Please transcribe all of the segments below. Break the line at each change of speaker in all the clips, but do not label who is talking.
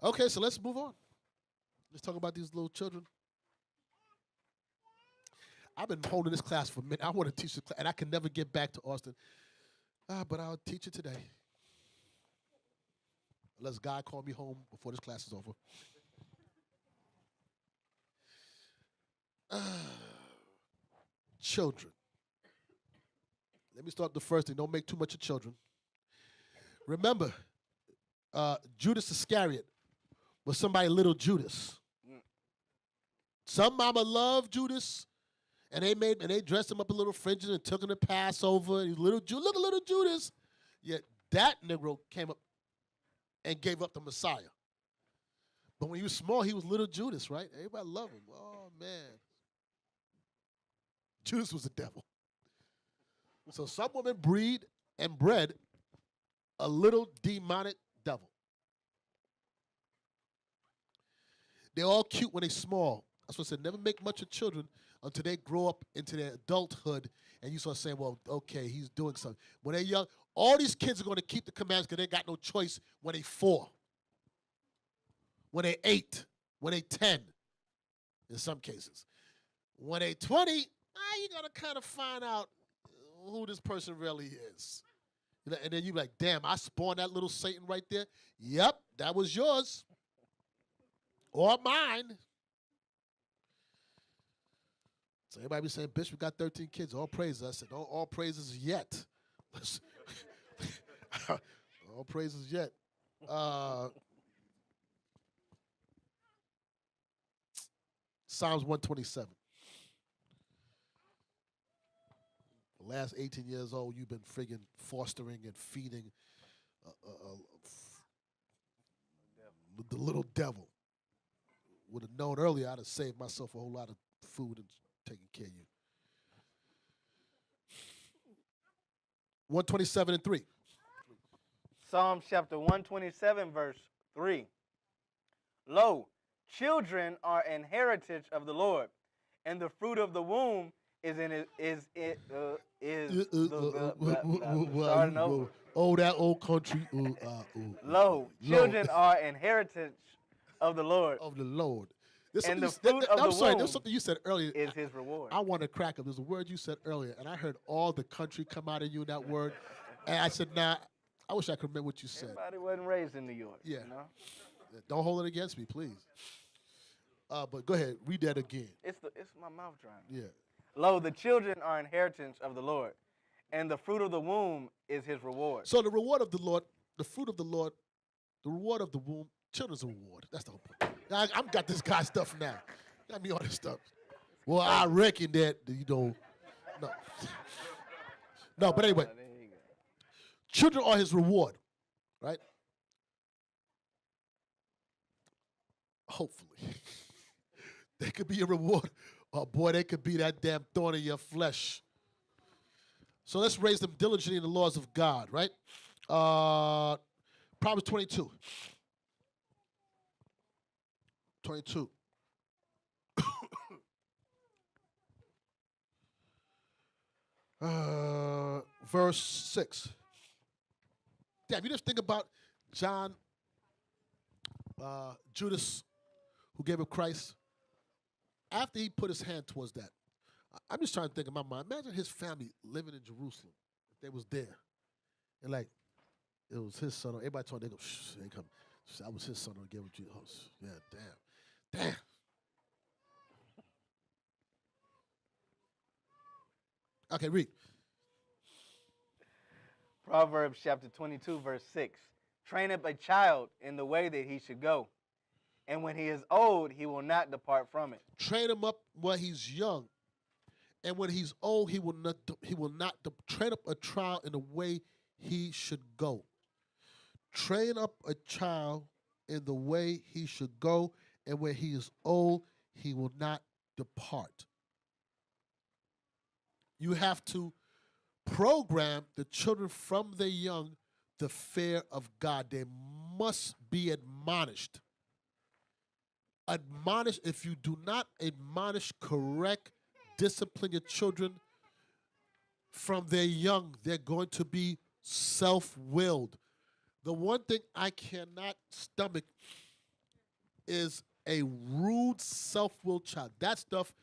Okay, so let's move on. Let's talk about these little children. I've been holding this class for a minute. I want to teach the class, and I can never get back to Austin. But I'll teach it today. Unless God call me home before this class is over. Children. Let me start the first thing. Don't make too much of children. Remember, Judas Iscariot was somebody little Judas. Some mama loved Judas, and they dressed him up a little fringes and took him to Passover. And he's look at little Judas. Yet that Negro came up and gave up the Messiah. But when he was small, he was little Judas, right? Everybody loved him. Oh, man. Judas was the devil. So some women breed and bred a little demonic devil. They're all cute when they're small. That's what I said. Never make much of children until they grow up into their adulthood, and you start saying, well, okay, he's doing something. When they're young, all these kids are going to keep the commands because they got no choice when they're 4, when they're 8, when they're 10, in some cases. When they're 20, you're going to kind of find out who this person really is. And then you're like, damn, I spawned that little Satan right there. Yep, that was yours. Or mine. So everybody be saying, Bishop got 13 kids. All praises. I said, all praises yet. All praises yet. Psalms 127. The last 18 years old, you've been friggin' fostering and feeding the little devil. Would have known earlier, I'd have saved myself a whole lot of food and taken care of you. 127:3.
Psalms chapter 127, verse 3. Lo, children are an heritage of the Lord, and the fruit of the womb is starting over.
Oh, that old country.
Lo, children are an heritage of the Lord.
Of the Lord.
And the fruit of the womb
there's something you said earlier.
is his reward.
I want to crack up. There's a word you said earlier, and I heard all the country come out of you in that word. And I said, nah, I wish I could remember what you said.
Everybody wasn't raised in New York.
Yeah.
You know?
Don't hold it against me, please. But go ahead. Read that again.
It's my mouth drying.
Yeah.
Lo, the children are inheritance of the Lord, and the fruit of the womb is his reward.
So the reward of the Lord, the fruit of the Lord, the reward of the womb, children's reward. That's the whole point. I've got this guy stuff now. Got me all this stuff. Well, I reckon that, no. No, but anyway. Children are his reward, right? Hopefully. They could be a reward. Oh, boy, they could be that damn thorn in your flesh. So let's raise them diligently in the laws of God, right? Proverbs 22. 22. Verse 6. Damn, you just think about John, Judas, who gave up Christ. After he put his hand towards that, I'm just trying to think in my mind. Imagine his family living in Jerusalem. If they was there. And like, it was his son. Everybody told them, they go, shh, they come. That was his son who gave up Jesus. Yeah, damn. Okay, read.
Proverbs chapter 22, verse 6. Train up a child in the way that he should go, and when he is old, he will not depart from it.
Train him up while he's young, and when he's old, he will not. Train up a child in the way he should go. Train up a child in the way he should go, and when he is old, he will not depart. You have to program the children from their young the fear of God. They must be admonished. Admonish. If you do not admonish, correct, discipline your children from their young, they're going to be self-willed. The one thing I cannot stomach is a rude, self-willed child. That stuff,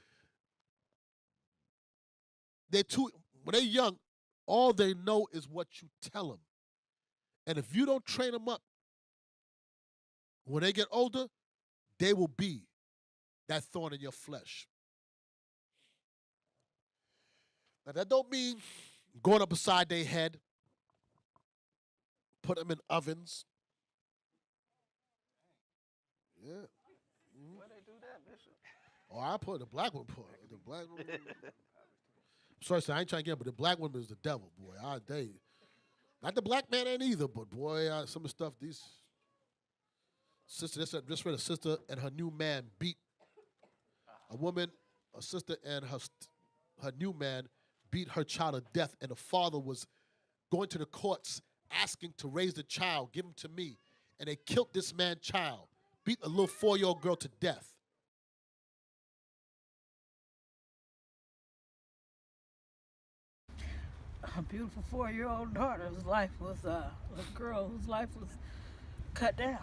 when they're young, all they know is what you tell them. And if you don't train them up, when they get older, they will be that thorn in your flesh. Now, that don't mean going up beside their head, put them in ovens. Yeah.
Why they do that, Bishop?
Oh, I put the black one. The black one. Sorry, sir, I ain't trying to get, but the black woman is the devil, boy. Not the black man ain't either, but boy, some of the stuff these sister. Just read a sister and her new man beat a woman. A sister and her new man beat her child to death, and the father was going to the courts asking to raise the child, give him to me, and they killed this man's child, beat a little 4-year-old girl to death.
A beautiful 4-year-old daughter's life was a girl whose life was cut down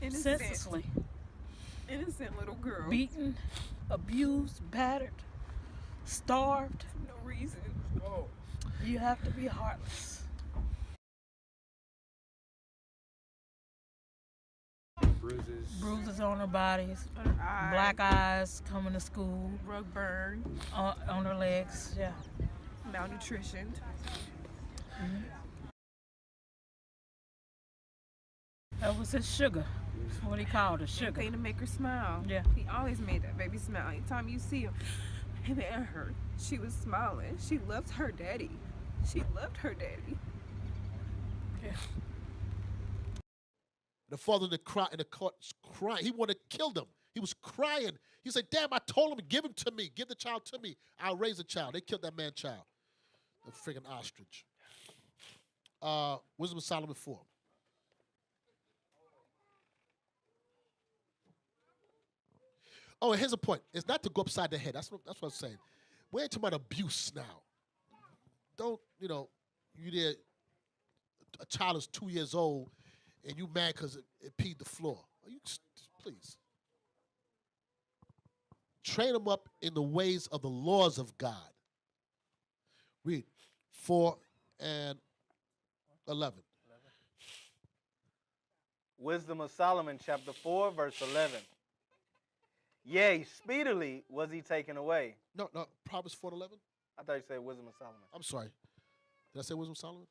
senselessly.
Innocent little girl.
Beaten, abused, battered, starved.
For no reason. Oh.
You have to be heartless. Bruises on her bodies, black eyes coming to school,
Rug burn,
on her legs, yeah.
malnutrition.
Mm-hmm. That was his sugar. That's what he called it, sugar.
Anything to make her smile.
Yeah.
He always made that baby smile. Anytime you see him, him and her, she was smiling. She loved her daddy. She loved her daddy.
Yeah.
The father in the court crying. He wanted to kill them. He was crying. He said, damn, I told him, give him to me. Give the child to me. I'll raise the child. They killed that man's child. The friggin' ostrich. Wisdom of Solomon 4. Oh, and here's a point. It's not to go upside the head. That's what I'm saying. We ain't talking about abuse now. Don't, you there, a child is 2 years old, and you mad because it peed the floor. Please. Train them up in the ways of the laws of God. Read 4 and 11.
Wisdom of Solomon, chapter 4, verse 11. Yea, speedily was he taken away.
No, Proverbs 4 and 11?
I thought you said Wisdom of Solomon.
I'm sorry. Did I say Wisdom of Solomon?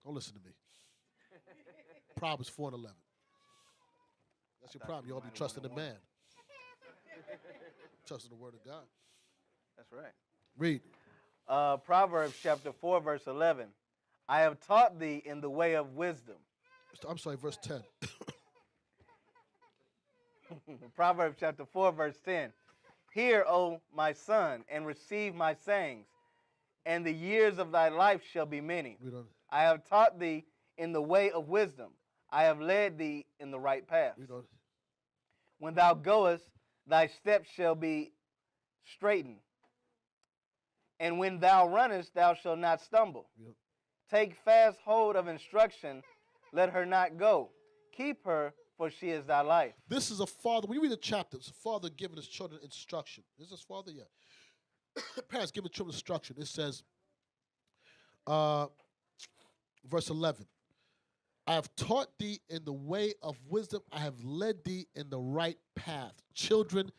Don't listen to me. Proverbs 4 and 11. That's your problem. You all be trusting the man. Trusting the word of God.
That's right.
Read.
Proverbs chapter 4, verse 11. I have taught thee in the way of wisdom.
I'm sorry, verse 10.
Proverbs chapter 4, verse 10. Hear, O my son, and receive my sayings, and the years of thy life shall be many.
Read on.
I have taught thee in the way of wisdom. I have led thee in the right path.
Read on.
When thou goest, thy steps shall be straightened. And when thou runnest, thou shalt not stumble.
Yep.
Take fast hold of instruction, let her not go. Keep her, for she is thy life.
This is a father. When you read the chapter, it's a father giving his children instruction. Is this father? Yeah. Parents giving children instruction. It says, verse 11. I have taught thee in the way of wisdom. I have led thee in the right path. Children,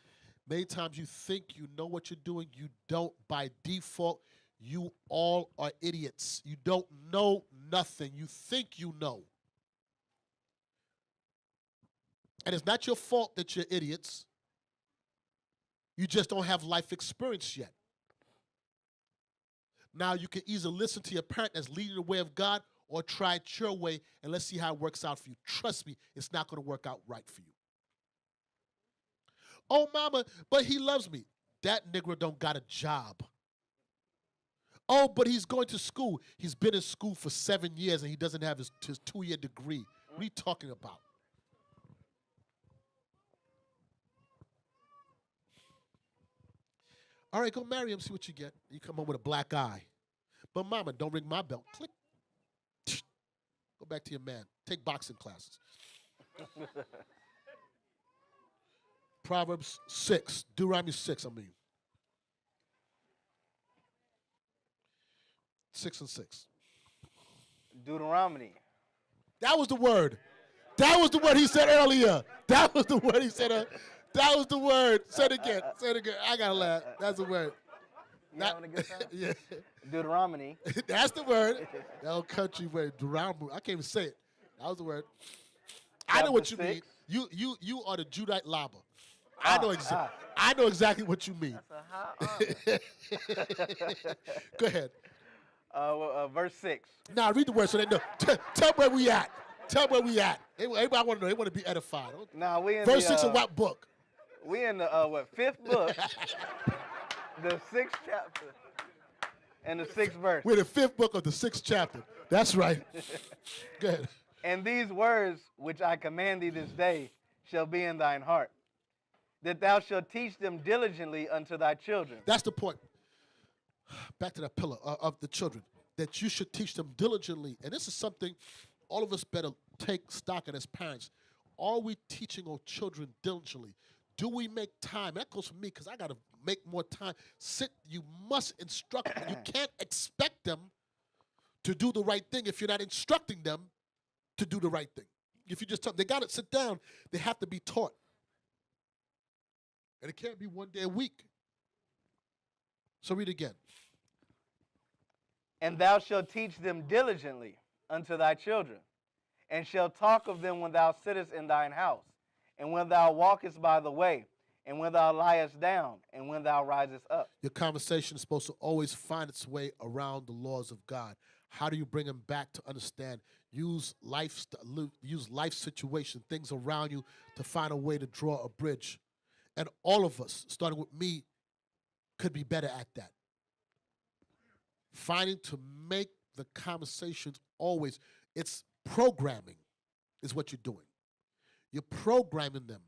many times you think you know what you're doing. You don't. By default, you all are idiots. You don't know nothing. You think you know. And it's not your fault that you're idiots. You just don't have life experience yet. Now you can either listen to your parent that's leading the way of God or try it your way and let's see how it works out for you. Trust me, it's not going to work out right for you. Oh, mama, but he loves me. That nigger don't got a job. Oh, but he's going to school. He's been in school for 7 years and he doesn't have his 2-year degree. What are you talking about? All right, go marry him, see what you get. You come home with a black eye. But mama, don't ring my bell. Click. Go back to your man. Take boxing classes. Proverbs 6. Deuteronomy 6, I mean. 6 and 6.
Deuteronomy.
That was the word. That was the word he said earlier. That was the word he said. That was the word. Say it again. Say it again. I gotta laugh. That's the word.
You having a good time?
Yeah.
Deuteronomy.
That's the word. That old country word. Deuteronomy. I can't even say it. That was the word. I know what you
Chapter
mean.
6.
You are the Judite lava. I know exactly what you mean.
That's a high honor.
Go ahead.
Verse 6.
Now read the word so they know. Tell where we at. Tell where we at. Everybody want to know. They want to be edified.
Now we in
Verse
the,
6 of what book?
We in the fifth book, the 6th chapter, and the 6th verse.
We're in the 5th book of the 6th chapter. That's right. Go ahead.
And these words which I command thee this day shall be in thine heart, that thou shalt teach them diligently unto thy children.
That's the point. Back to that pillar of the children, that you should teach them diligently. And this is something all of us better take stock in as parents. Are we teaching our children diligently? Do we make time? That goes for me because I got to make more time. You must instruct them. You can't expect them to do the right thing if you're not instructing them to do the right thing. If you just tell them, they got to sit down, they have to be taught. And it can't be one day a week. So read again.
And thou shalt teach them diligently unto thy children, and shalt talk of them when thou sittest in thine house, and when thou walkest by the way, and when thou liest down, and when thou risest up.
Your conversation is supposed to always find its way around the laws of God. How do you bring them back to understand? Use life situation, things around you to find a way to draw a bridge. And all of us, starting with me, could be better at that. Finding to make the conversations always, it's programming is what you're doing. You're programming them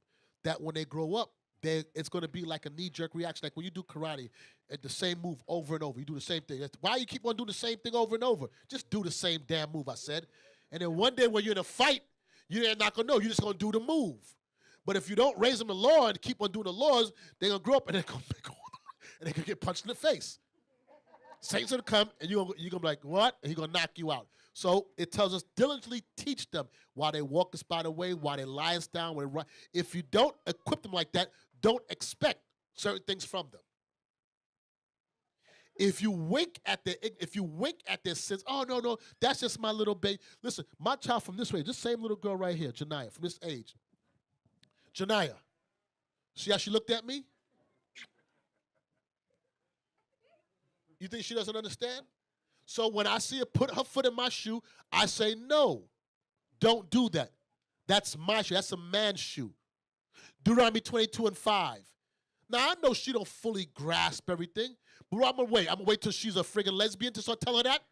that when they grow up, it's going to be like a knee-jerk reaction. Like when you do karate, at the same move over and over. You do the same thing. Why you keep on doing the same thing over and over? Just do the same damn move, I said. And then one day when you're in a fight, you're not going to know. You're just going to do the move. But if you don't raise them the law and keep on doing the laws, they're going to grow up and they're going to get punched in the face. Saints going to come and you're going to be like, what? And he's going to knock you out. So it tells us diligently teach them while they walk the spot away, while they lie us down. When they run. If you don't equip them like that, don't expect certain things from them. If you wink at their sins, oh no, that's just my little baby. Listen, my child from this way, this same little girl right here, Janiyah, from this age. Janiyah, see how she looked at me? You think she doesn't understand? So when I see her put her foot in my shoe, I say, no, don't do that. That's my shoe. That's a man's shoe. Deuteronomy 22:5. Now, I know she don't fully grasp everything, but I'm going to wait. I'm going to wait till she's a friggin' lesbian to start telling her that.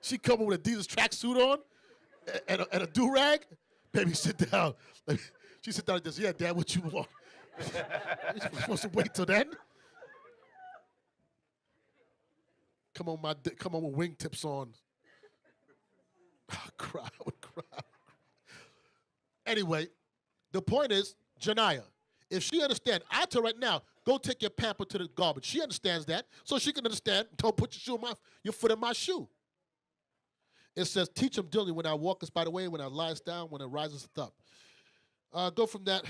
She come with a Adidas tracksuit on and a do-rag. Baby, sit down. She sit down and just, yeah, Dad, what you want? You're supposed to wait till then. Come on with wingtips on. I would cry. Anyway, the point is, Janiyah, if she understands, I tell her right now, go take your pamper to the garbage. She understands that, so she can understand, don't put your foot in my shoe. It says, teach them diligently when I walkest by the way, when I lies down, when I rises up. Go from that,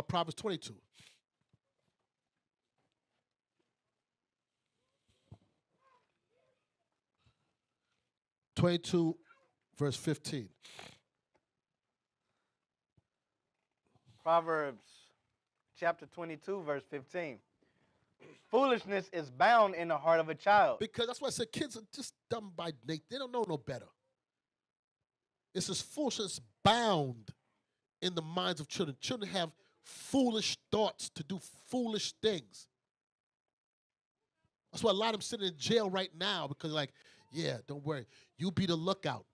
Proverbs 22. Verse 15.
Proverbs chapter 22, verse 15. Foolishness is bound in the heart of a child.
Because that's why I said kids are just dumb by nature. They don't know no better. It says foolishness bound in the minds of children. Children have foolish thoughts to do foolish things. That's why a lot of them sitting in jail right now because like, yeah, don't worry. You be the lookout.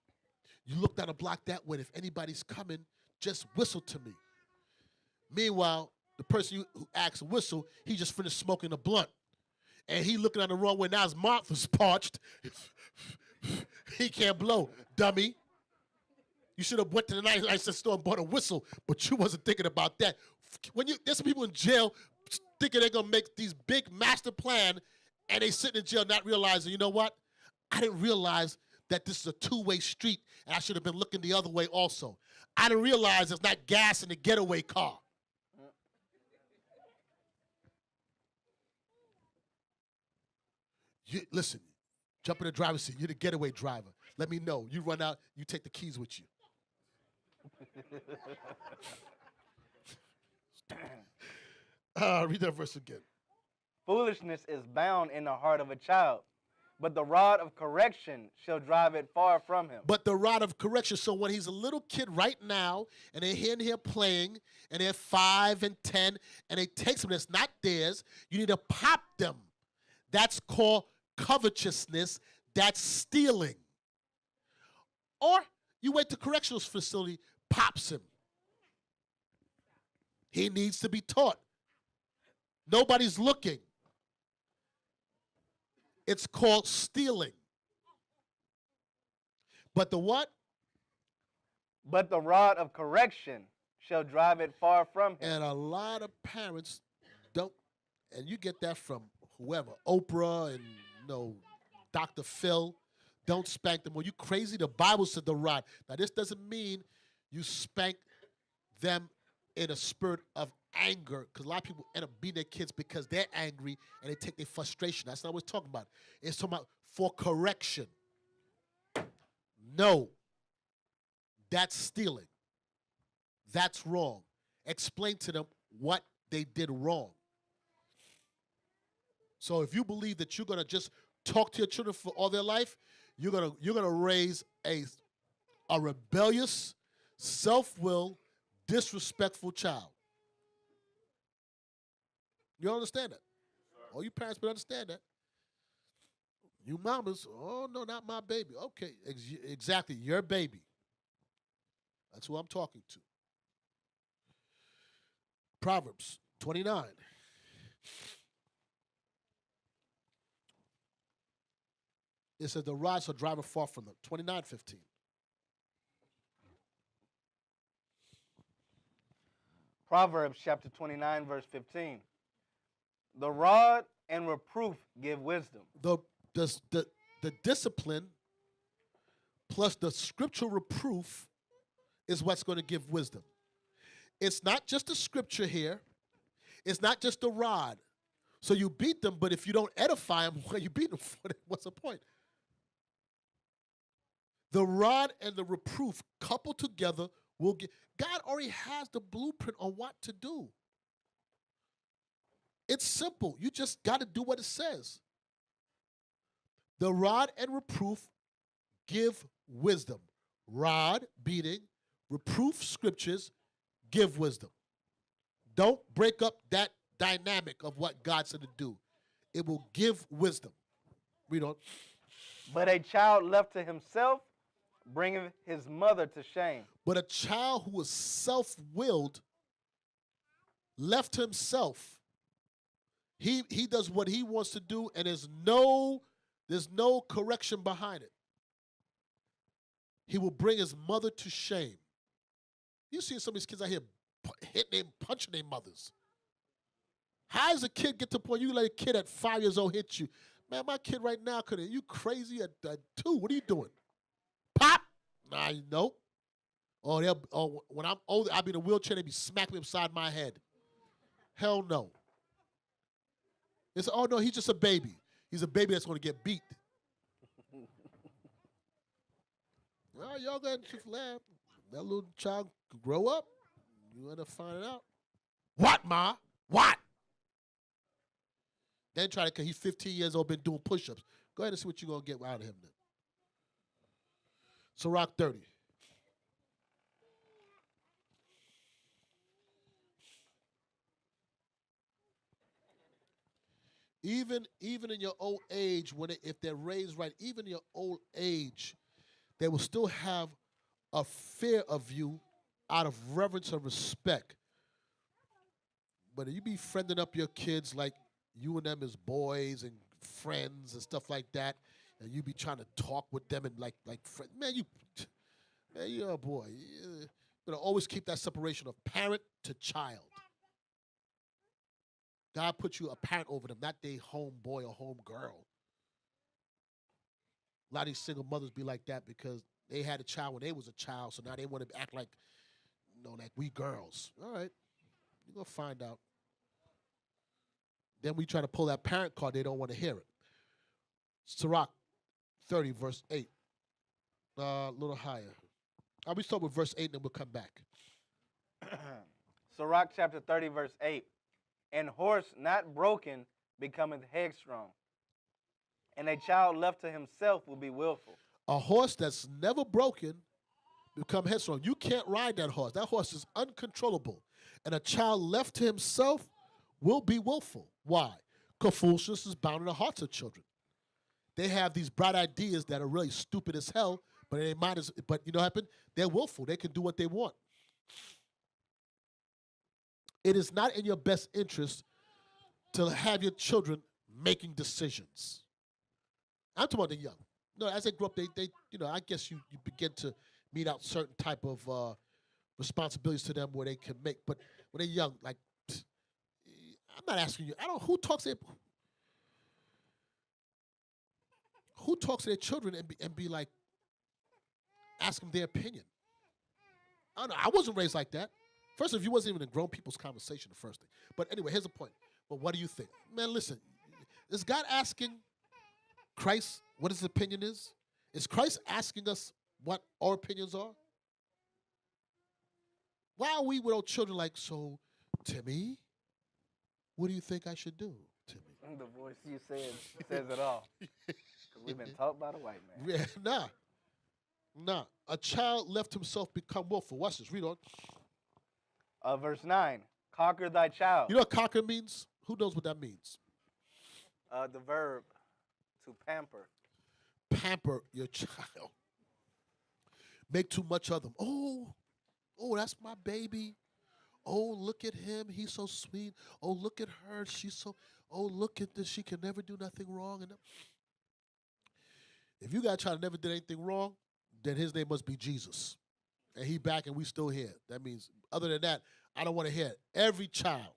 You look down the block that way. If anybody's coming, just whistle to me. Meanwhile, the person who acts whistle, he just finished smoking a blunt. and he looking at the wrong way. Now his mouth is parched. He can't blow, dummy. You should have went to the nice store and bought a whistle, but you wasn't thinking about that. There's some people in jail thinking they're gonna make these big master plan, and they sitting in jail not realizing, you know what? I didn't realize that this is a two-way street, and I should have been looking the other way also. I didn't realize there's not gas in the getaway car. Listen, jump in the driver's seat. You're the getaway driver. Let me know. You run out, you take the keys with you. Read that verse again.
Foolishness is bound in the heart of a child, but the rod of correction shall drive it far from him.
But the rod of correction. So when he's a little kid right now, and they're here and here playing, and they're 5 and 10, and they take something that's not theirs, you need to pop them. That's called covetousness. That's stealing. Or you wait to correctional facility, pops him. He needs to be taught. Nobody's looking. It's called stealing. But the what?
But the rod of correction shall drive it far from him.
And a lot of parents don't, and you get that from whoever, Oprah and Dr. Phil. Don't spank them. Well, you crazy? The Bible said the rod. Now, this doesn't mean you spank them in a spirit of anger, because a lot of people end up beating their kids because they're angry and they take their frustration. That's not what it's talking about. It's talking about for correction. No. That's stealing. That's wrong. Explain to them what they did wrong. So if you believe that you're going to just talk to your children for all their life, you're gonna raise a rebellious, self-willed, disrespectful child. You don't understand that? All you parents better understand that. You mamas, oh no, not my baby. Okay, exactly, your baby. That's who I'm talking to. Proverbs 29. It says the rod shall drive it far from them. 29:15.
Proverbs chapter 29, verse 15. The rod and reproof give wisdom.
The discipline plus the scriptural reproof is what's going to give wisdom. It's not just the scripture here. It's not just the rod. So you beat them, but if you don't edify them, what are you beating them for? What's the point? The rod and the reproof coupled together will get. God already has the blueprint on what to do. It's simple. You just got to do what it says. The rod and reproof give wisdom. Rod, beating, reproof, scriptures, give wisdom. Don't break up that dynamic of what God said to do. It will give wisdom. Read on.
But a child left to himself bringeth his mother to shame.
But a child who is self-willed, left to himself, he does what he wants to do, and there's no correction behind it. He will bring his mother to shame. You see some of these kids out here hitting and punching their mothers. How does a kid get to the point you let a kid at 5 years old hit you? Man, my kid right now couldn't. You crazy at 2? What are you doing? Pop? Nah, nope. When I'm older, I'll be in a wheelchair, they be smacking me upside my head. Hell no. It's, oh no, he's just a baby. He's a baby that's going to get beat. Well, y'all got to laugh. That little child could grow up. You end up finding out. What, Ma? What? Then try to, because he's 15 years old, been doing push-ups. Go ahead and see what you're going to get out of him then. Sirach 30. Even in your old age, if they're raised right, even in your old age, they will still have a fear of you out of reverence and respect. But if you be friending up your kids like you and them as boys and friends and stuff like that, and you be trying to talk with them and like friends. Man, you're a boy. You better always keep that separation of parent to child. God put you a parent over them, not they home boy or home girl. A lot of these single mothers be like that because they had a child when they was a child, so now they want to act like, like we girls. All right, you're going to find out. Then we try to pull that parent card, they don't want to hear it. Sirach 30, verse 8. A little higher. I'll be start with verse 8, and then we'll come back.
Sirach chapter 30, verse 8. And horse not broken becometh headstrong, and a child left to himself will be willful.
A horse that's never broken become headstrong. You can't ride that horse. That horse is uncontrollable. And a child left to himself will be willful. Why? Because foolishness is bound in the hearts of children. They have these bright ideas that are really stupid as hell, but but you know what happened? They're willful. They can do what they want. It is not in your best interest to have your children making decisions. I'm talking about the young. No, as they grow up, they I guess you begin to mete out certain type of responsibilities to them where they can make. But when they're young, like, I'm not asking you. Who talks to their children and be like, ask them their opinion. I don't know. I wasn't raised like that. First, if you wasn't even in grown people's conversation, the first thing. But anyway, here's the point. But what do you think? Man, listen. Is God asking Christ what his opinion is? Is Christ asking us what our opinions are? Why are we with our children like, so, Timmy, what do you think I should do, Timmy?
The voice you said says it all. Because we've been taught by the white man.
Yeah, nah. A child left himself become willful. Watch this. Read on.
Verse 9. Conquer thy child.
You know what conquer means? Who knows what that means?
The verb to pamper.
Pamper your child. Make too much of them. Oh, that's my baby. Oh, look at him. He's so sweet. Oh, look at her. Look at this. She can never do nothing wrong. And if you got a child that never did anything wrong, then his name must be Jesus. And he back and we still here. That means, other than that, I don't want to hear it. Every child.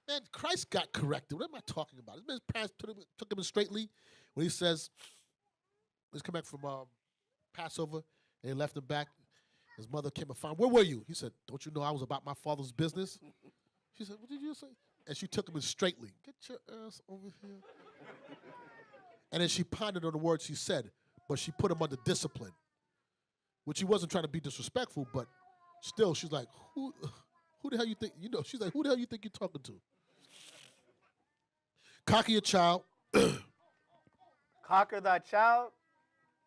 Man, Christ got corrected. What am I talking about? His parents took him in straightly when he says, let's come back from Passover, and he left him back. His mother came and found, where were you? He said, don't you know I was about my father's business? She said, what did you say? And she took him in straightly. Get your ass over here. And then she pondered on the words he said, but she put him under discipline, which he wasn't trying to be disrespectful, but still, she's like, who the hell you think, she's like, who the hell you think you're talking to? Conquer your child.
Conquer thy child,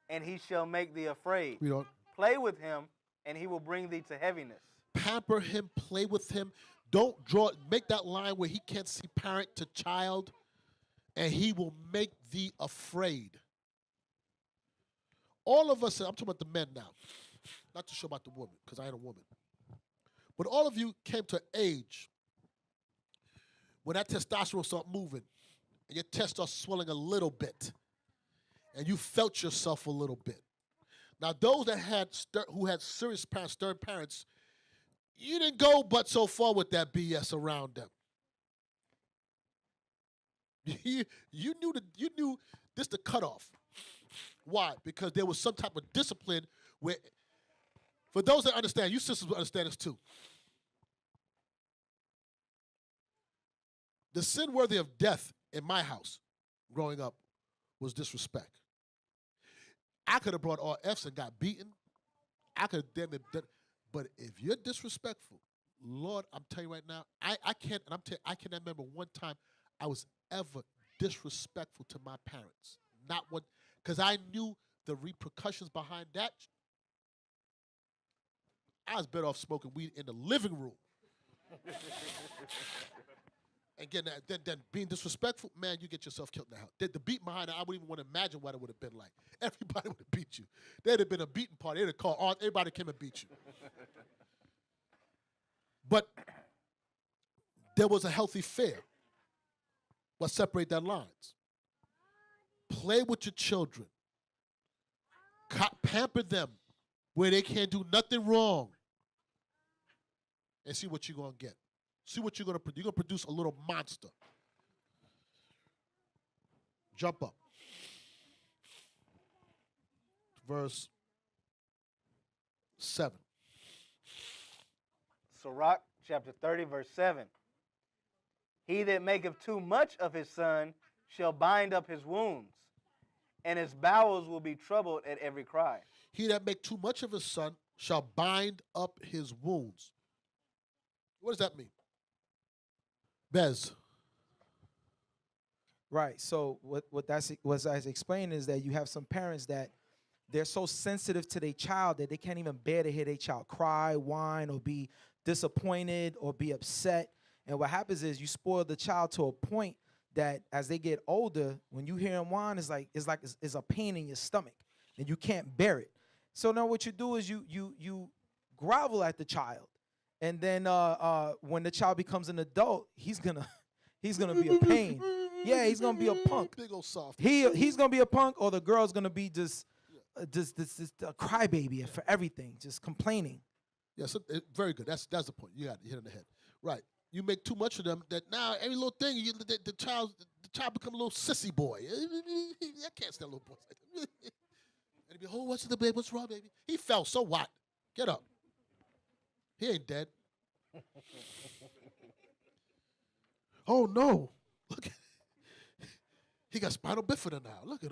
and he shall make thee afraid. Play with him, and he will bring thee to heaviness.
Pamper him, play with him. Make that line where he can't see parent to child, and he will make thee afraid. All of us, I'm talking about the men now, not to show about the woman, because I ain't a woman. But all of you came to age when that testosterone started moving, and your test starts swelling a little bit, and you felt yourself a little bit. Now, those that who had serious parents, stern parents, you didn't go but so far with that BS around them. You knew this the cutoff. Why? Because there was some type of discipline where, for those that understand, you sisters will understand this too. The sin worthy of death in my house growing up was disrespect. I could have brought all F's and got beaten. I could have damn it done. But if you're disrespectful, Lord, I'm telling you right now, I cannot remember one time I was ever disrespectful to my parents. Not one, because I knew the repercussions behind that. I was better off smoking weed in the living room. Again, then being disrespectful, man, you get yourself killed in the house. The beat behind it, I wouldn't even want to imagine what it would have been like. Everybody would have beat you. There'd have been a beating party. They'd have called everybody came and beat you. But there was a healthy fear. What separate that lines? Play with your children. Pamper them where they can't do nothing wrong. And see what you're going to get. See what you're going to produce. You're going to produce a little monster. Jump up. Verse 7.
Sirach chapter 30, verse 7. He that maketh too much of his son shall bind up his wounds, and his bowels will be troubled at every cry.
He that make too much of his son shall bind up his wounds. What does that mean? Bez.
Right. So what I was explaining is that you have some parents that they're so sensitive to their child that they can't even bear to hear their child cry, whine, or be disappointed or be upset. And what happens is you spoil the child to a point that as they get older, when you hear them whine, it's a pain in your stomach and you can't bear it. So now what you do is you grovel at the child, and then when the child becomes an adult, he's gonna be a pain. Yeah, he's gonna be a punk.
Big old soft.
He's gonna be a punk, or the girl's gonna be just a crybaby for everything, just complaining.
Yeah, so, very good. That's the point. You got it. You hit it on the head. Right. You make too much of them that now every little thing the child become a little sissy boy. I can't stand little boys like that. And he'd be, oh, what's the baby? What's wrong, baby? He fell. So what? Get up. He ain't dead. Oh no! Look, he got spinal bifida now. Look at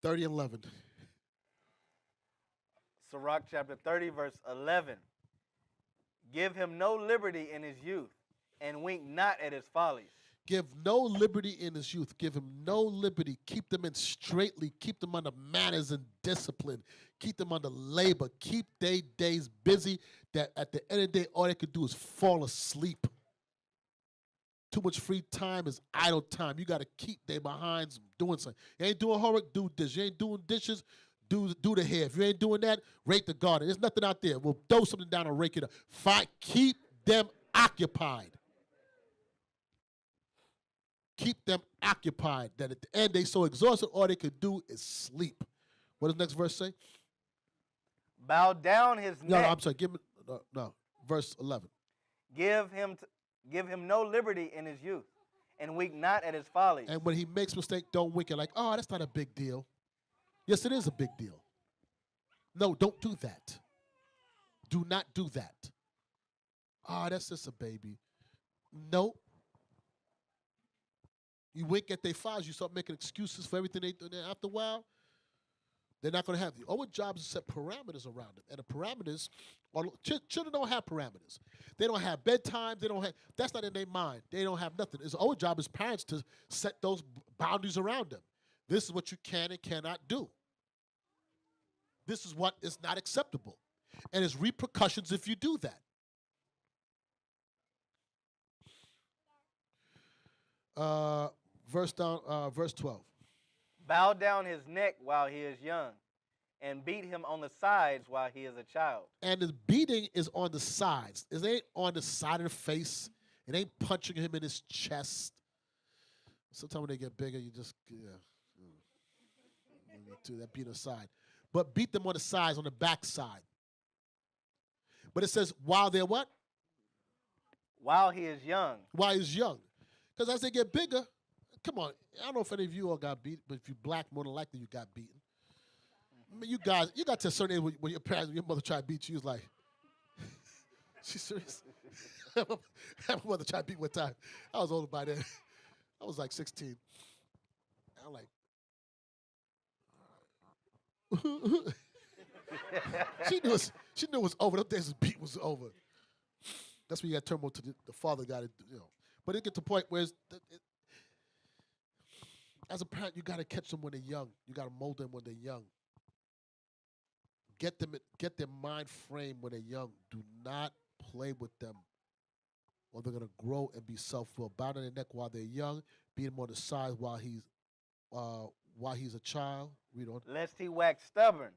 30 and 11.
Sirach chapter 30, verse 11. Give him no liberty in his youth, and wink not at his follies.
Give no liberty in his youth. Give him no liberty. Keep them in straightly. Keep them under manners and discipline. Keep them under labor. Keep their days busy that at the end of the day, all they could do is fall asleep. Too much free time is idle time. You got to keep their behinds doing something. You ain't doing homework, do this. You ain't doing dishes, do the hair. If you ain't doing that, rake the garden. There's nothing out there. We'll throw something down and rake it up. Keep them occupied. Keep them occupied. That at the end they so exhausted, all they could do is sleep. What does the next verse say?
Bow down his neck.
No, I'm sorry. Give me no. Verse 11.
Give him no liberty in his youth, and wink not at his follies.
And when he makes mistake, don't wink it like, oh, that's not a big deal. Yes, it is a big deal. No, don't do that. Do not do that. Ah, that's just a baby. No. You wink at their fathers, you start making excuses for everything they do. And after a while, they're not going to have you. Our job is to set parameters around them. And the parameters, children don't have parameters. They don't have bedtime. They don't have, that's not in their mind. They don't have nothing. It's our job as parents to set those boundaries around them. This is what you can and cannot do. This is what is not acceptable. And there's repercussions if you do that. Verse 12.
Bow down his neck while he is young, and beat him on the sides while he is a child.
And the beating is on the sides. It ain't on the side of the face. It ain't punching him in his chest. Sometimes when they get bigger, you just, to that beat on the side. But beat them on the sides, on the back side. But it says, while they're what?
While he is young.
While he's young. Because as they get bigger, come on, I don't know if any of you all got beat, but if you're black, more than likely you got beaten. I mean, you got to a certain age when your mother tried to beat you, was like, she's serious? My mother tried to beat me one time. I was older by then. I was like 16. I'm like, she knew it was over. Those days the beat was over. That's when you got to turn more to the father got it, But it get to the point where as a parent, you got to catch them when they're young. You got to mold them when they're young. Get their mind frame when they're young. Do not play with them, or they're gonna grow and be self-willed. Bow down their neck while they're young. Beat him on the side while he's a child. Read on.
Lest he wax stubborn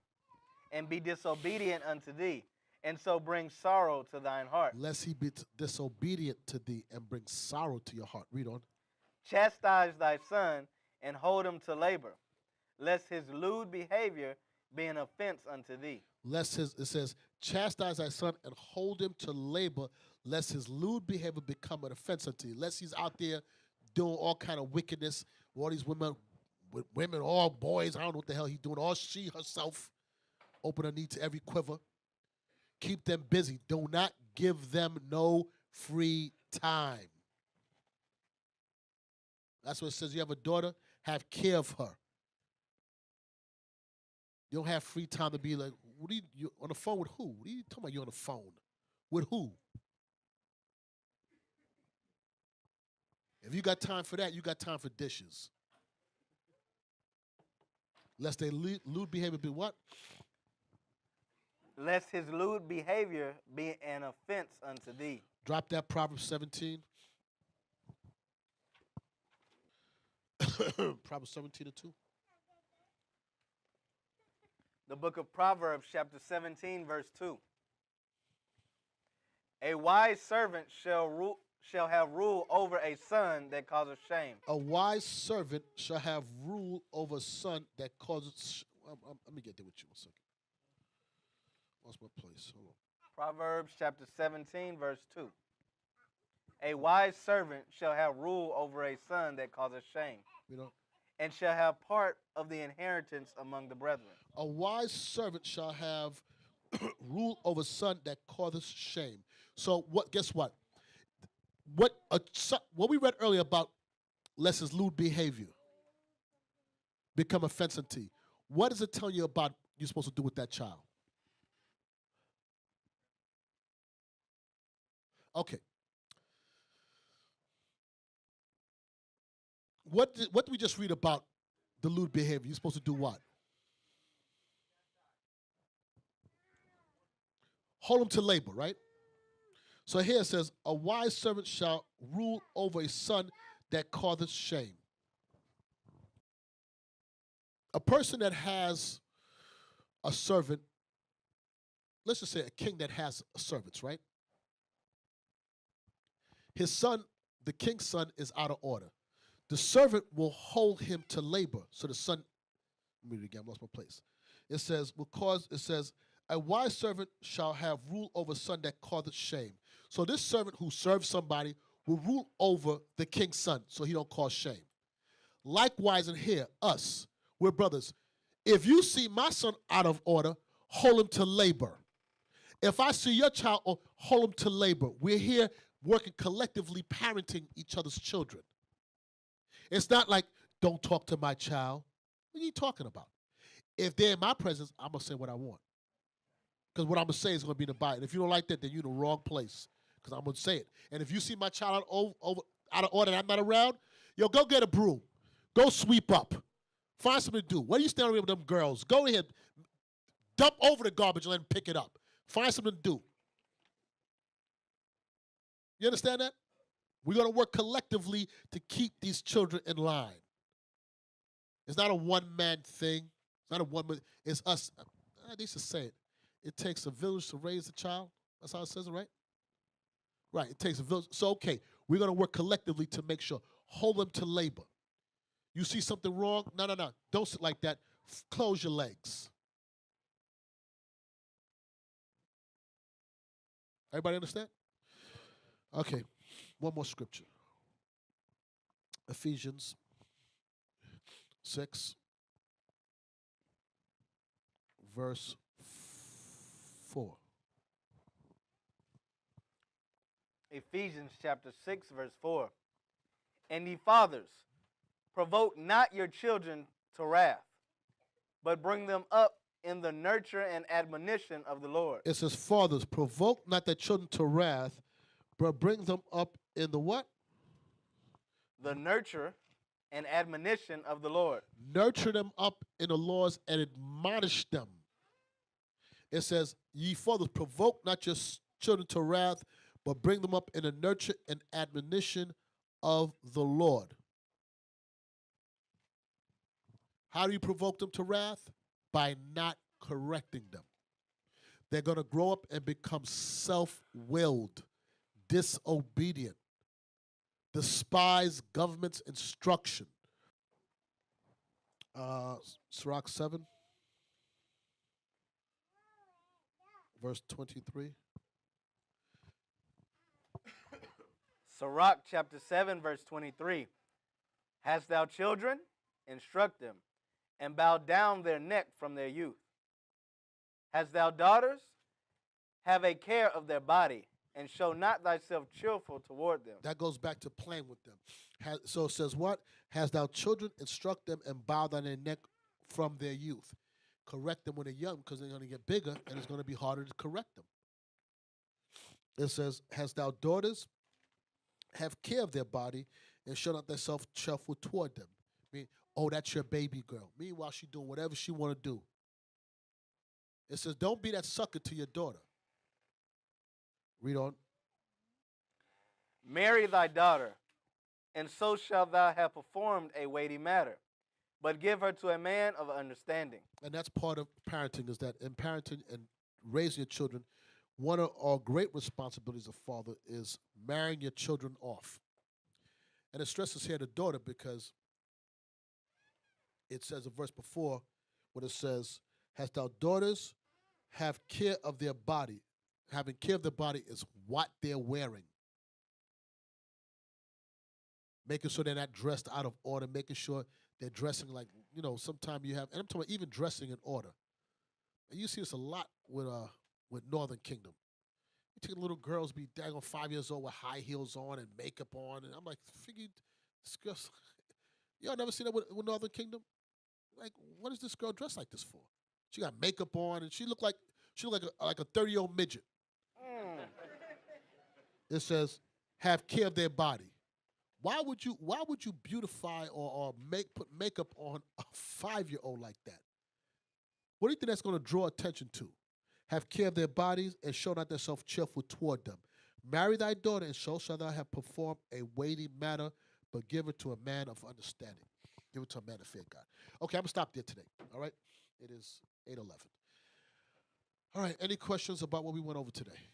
and be disobedient unto thee, and so bring sorrow to thine heart.
Lest he be disobedient to thee and bring sorrow to your heart. Read on.
Chastise thy son, and hold him to labor, lest his lewd behavior be an offense unto thee.
It says, chastise thy son and hold him to labor, lest his lewd behavior become an offense unto you. Lest he's out there doing all kind of wickedness, all these women, all boys, I don't know what the hell he's doing, all she herself, open her knee to every quiver. Keep them busy. Do not give them no free time. That's what it says. You have a daughter, have care of her. You don't have free time to be like, what are you on the phone with who? What are you talking about? You're on the phone with who? If you got time for that, you got time for dishes. Lest they lewd behavior be what?
Lest his lewd behavior be an offense unto thee.
Drop that Proverbs 17. Proverbs 17 and 2.
The book of Proverbs, chapter 17, verse 2. A wise servant shall have rule over a son that causes shame.
A wise servant shall have rule over a son that causes. Let me get there with you 1 second. Lost my place. Hold on.
Proverbs chapter 17, verse 2. A wise servant shall have rule over a son that causes shame,
You know,
and shall have part of the inheritance among the brethren.
a wise servant shall have rule over a son that causes shame. So what? Guess what? What we read earlier about lest his lewd behavior become offensive to you. What does it tell you about you're supposed to do with that child? Okay. What did we just read about the lewd behavior? You're supposed to do what? Hold him to labor, right? So here it says, a wise servant shall rule over a son that causeth shame. A person that has a servant, let's just say a king that has servants, right? His son, the king's son, is out of order. The servant will hold him to labor. So the son, let me read it again, I lost my place. It says, a wise servant shall have rule over a son that causeth shame. So this servant who serves somebody will rule over the king's son so he don't cause shame. Likewise in here, us, we're brothers. If you see my son out of order, hold him to labor. If I see your child, hold him to labor. We're here working collectively, parenting each other's children. It's not like, don't talk to my child. What are you talking about? If they're in my presence, I'm going to say what I want. Because what I'm going to say is going to be in the Bible. And if you don't like that, then you're in the wrong place. Because I'm going to say it. And if you see my child out of order and I'm not around, yo, go get a broom. Go sweep up. Find something to do. What are you standing with them girls? Go ahead. Dump over the garbage and let them pick it up. Find something to do. You understand that? We're going to work collectively to keep these children in line. It's not a one-man thing. It's not a one-man. It's us. I need to say it. It takes a village to raise a child. That's how it says it, right? Right. It takes a village. So, okay, we're going to work collectively to make sure. Hold them to labor. You see something wrong? No. Don't sit like that. Close your legs. Everybody understand? Okay. One more scripture. Ephesians 6, verse 4.
Ephesians chapter 6, verse 4. And ye fathers, provoke not your children to wrath, but bring them up in the nurture and admonition of the Lord.
It says, fathers, provoke not their children to wrath, but bring them up in the what?
The nurture and admonition of the Lord.
Nurture them up in the laws and admonish them. It says, ye fathers, provoke not your children to wrath, but bring them up in the nurture and admonition of the Lord. How do you provoke them to wrath? By not correcting them. They're going to grow up and become self-willed, disobedient, despise government's instruction. Sirach 7, verse 23.
Sirach chapter 7, verse 23. Hast thou children? Instruct them, and bow down their neck from their youth. Hast thou daughters? Have a care of their body, and show not thyself cheerful toward them.
That goes back to playing with them. So it says what? Hast thou children? Instruct them, and bow down their neck from their youth. Correct them when they're young, because they're going to get bigger, and it's going to be harder to correct them. It says, hast thou daughters? Have care of their body, and show not thyself cheerful toward them. I mean, oh, that's your baby girl. Meanwhile, she's doing whatever she want to do. It says, don't be that sucker to your daughter. Read on.
Marry thy daughter, and so shalt thou have performed a weighty matter. But give her to a man of understanding.
And that's part of parenting, is that in parenting and raising your children, one of our great responsibilities of father is marrying your children off. And it stresses here the daughter, because it says a verse before when it says, hast thou daughters? Have care of their body. Having care of their body is what they're wearing. Making sure they're not dressed out of order, making sure they're dressing like, sometimes you have, and I'm talking about even dressing in order. And you see this a lot with Northern Kingdom. You take little girls be daggone 5 years old with high heels on and makeup on, and I'm like, figure this girl, y'all never seen that with Northern Kingdom? Like, what is this girl dressed like this for? She got makeup on, and she looked like a 30-year-old midget. It says, have care of their body. Why would you beautify or put makeup on a 5-year-old like that? What do you think that's going to draw attention to? Have care of their bodies, and show not thyself cheerful toward them. Marry thy daughter, and so shalt thou have performed a weighty matter, but give it to a man of understanding. Give it to a man of fear God. Okay, I'm going to stop there today, all right? It is 8:11. All right, any questions about what we went over today?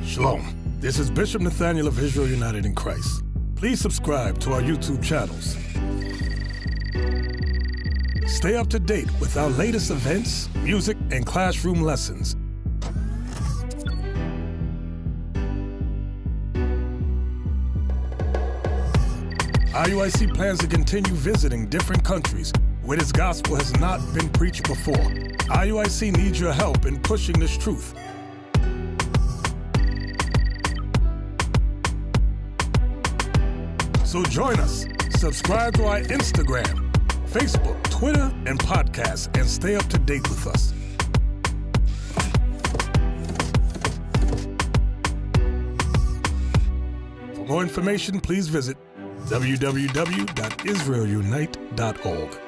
Shalom. This is Bishop Nathaniel of Israel United in Christ. Please subscribe to our YouTube channels. Stay up to date with our latest events, music, and classroom lessons. IUIC plans to continue visiting different countries where this gospel has not been preached before. IUIC needs your help in pushing this truth. So join us. Subscribe to our Instagram, Facebook, Twitter, and podcasts, and stay up to date with us. For more information, please visit www.israelunite.org.